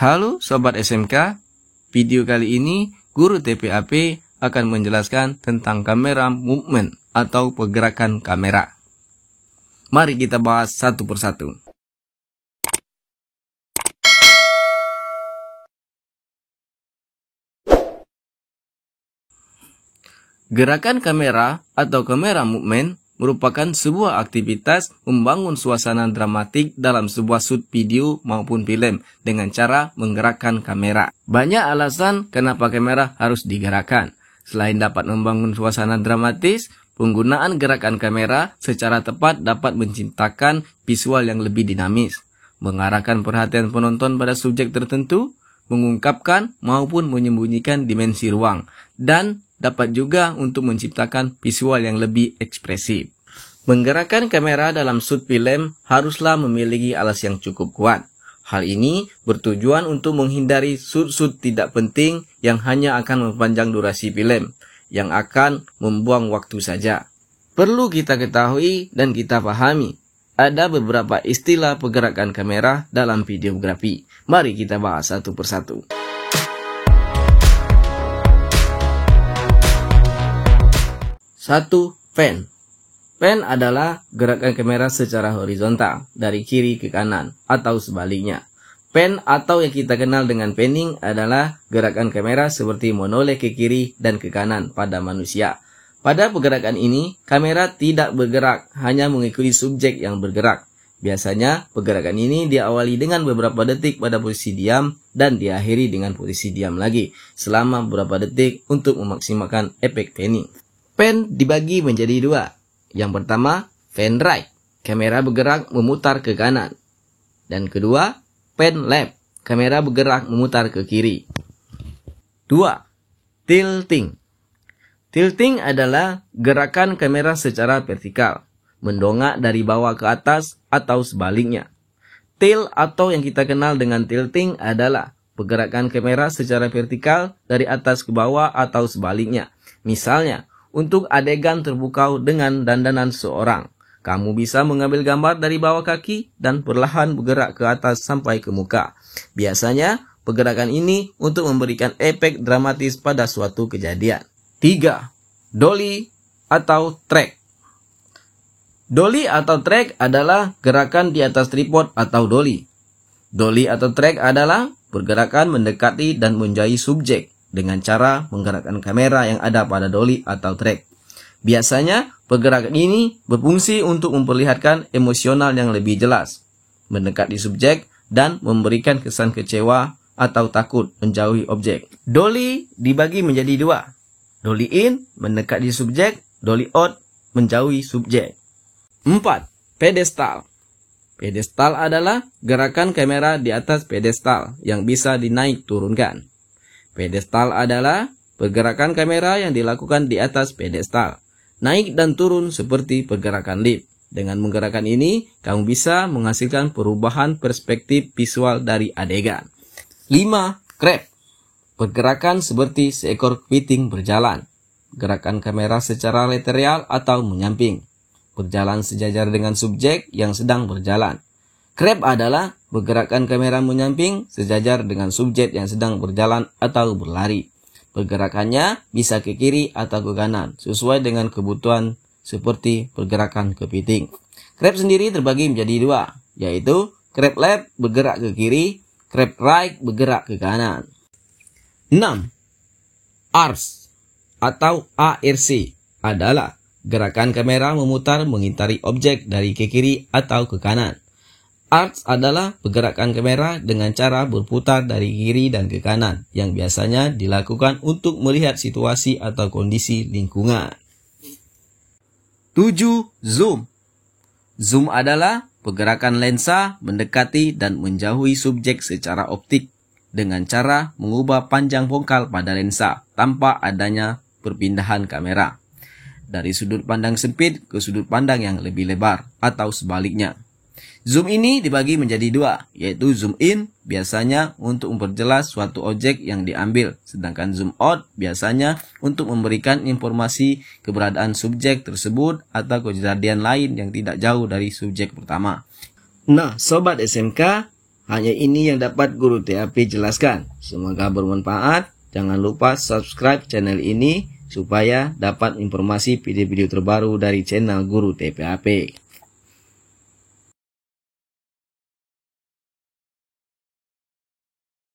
Halo Sobat SMK, video kali ini Guru TPAP akan menjelaskan tentang kamera movement atau pergerakan kamera. Mari kita bahas satu persatu. Gerakan kamera atau kamera movement merupakan sebuah aktivitas membangun suasana dramatik dalam sebuah shoot video maupun film dengan cara menggerakkan kamera. Banyak alasan kenapa kamera harus digerakkan. Selain dapat membangun suasana dramatis, penggunaan gerakan kamera secara tepat dapat menciptakan visual yang lebih dinamis, mengarahkan perhatian penonton pada subjek tertentu, mengungkapkan maupun menyembunyikan dimensi ruang, dan dapat juga untuk menciptakan visual yang lebih ekspresif. Menggerakkan kamera dalam shoot film haruslah memiliki alas yang cukup kuat. Hal ini bertujuan untuk menghindari shoot-shoot tidak penting yang hanya akan mempanjang durasi film, yang akan membuang waktu saja. Perlu kita ketahui dan kita pahami, ada beberapa istilah pergerakan kamera dalam videografi. Mari kita bahas satu persatu. 1. Pan. Pan adalah gerakan kamera secara horizontal, dari kiri ke kanan, atau sebaliknya. Pan atau yang kita kenal dengan panning adalah gerakan kamera seperti menoleh ke kiri dan ke kanan pada manusia. Pada pergerakan ini, kamera tidak bergerak, hanya mengikuti subjek yang bergerak. Biasanya, pergerakan ini diawali dengan beberapa detik pada posisi diam dan diakhiri dengan posisi diam lagi, selama beberapa detik untuk memaksimalkan efek panning. Pan dibagi menjadi dua. Yang pertama, pan right. Kamera bergerak memutar ke kanan. Dan kedua, pan left. Kamera bergerak memutar ke kiri. 2. Tilting. Tilting adalah gerakan kamera secara vertikal, mendongak dari bawah ke atas atau sebaliknya. Tilt atau yang kita kenal dengan tilting adalah pergerakan kamera secara vertikal dari atas ke bawah atau sebaliknya. Misalnya, untuk adegan terpukau dengan dandanan seorang, kamu bisa mengambil gambar dari bawah kaki dan perlahan bergerak ke atas sampai ke muka. Biasanya, pergerakan ini untuk memberikan efek dramatis pada suatu kejadian. 3. Dolly atau track. Dolly atau track adalah gerakan di atas tripod atau dolly. Dolly atau track adalah pergerakan mendekati dan menjauhi subjek dengan cara menggerakkan kamera yang ada pada dolly atau track. Biasanya, pergerakan ini berfungsi untuk memperlihatkan emosional yang lebih jelas, mendekati subjek, dan memberikan kesan kecewa atau takut menjauhi objek. Dolly dibagi menjadi dua. Dolly in, mendekati subjek, dolly out, menjauhi subjek. 4. Pedestal. Pedestal adalah gerakan kamera di atas pedestal yang bisa dinaik turunkan. Pedestal adalah pergerakan kamera yang dilakukan di atas pedestal, naik dan turun seperti pergerakan lift. Dengan menggerakkan ini, kamu bisa menghasilkan perubahan perspektif visual dari adegan. 5. Crab. Pergerakan seperti seekor kepiting berjalan. Gerakan kamera secara lateral atau menyamping, berjalan sejajar dengan subjek yang sedang berjalan. Crab adalah pergerakan kamera menyamping sejajar dengan subjek yang sedang berjalan atau berlari. Pergerakannya bisa ke kiri atau ke kanan, sesuai dengan kebutuhan seperti pergerakan kepiting. Crab sendiri terbagi menjadi dua, yaitu crab left bergerak ke kiri, crab right bergerak ke kanan. 6. Arc atau ARC adalah gerakan kamera memutar mengitari objek dari ke kiri atau ke kanan. Arc adalah pergerakan kamera dengan cara berputar dari kiri dan ke kanan, yang biasanya dilakukan untuk melihat situasi atau kondisi lingkungan. 7. Zoom. Zoom adalah pergerakan lensa mendekati dan menjauhi subjek secara optik, dengan cara mengubah panjang fokal pada lensa tanpa adanya perpindahan kamera dari sudut pandang sempit ke sudut pandang yang lebih lebar atau sebaliknya. Zoom ini dibagi menjadi dua, yaitu zoom in biasanya untuk memperjelas suatu objek yang diambil, sedangkan zoom out biasanya untuk memberikan informasi keberadaan subjek tersebut atau kejadian lain yang tidak jauh dari subjek pertama. Nah, Sobat SMK, Hanya ini yang dapat Guru TAP jelaskan. Semoga bermanfaat. Jangan lupa subscribe channel ini supaya dapat informasi video-video terbaru dari channel Guru TPAP.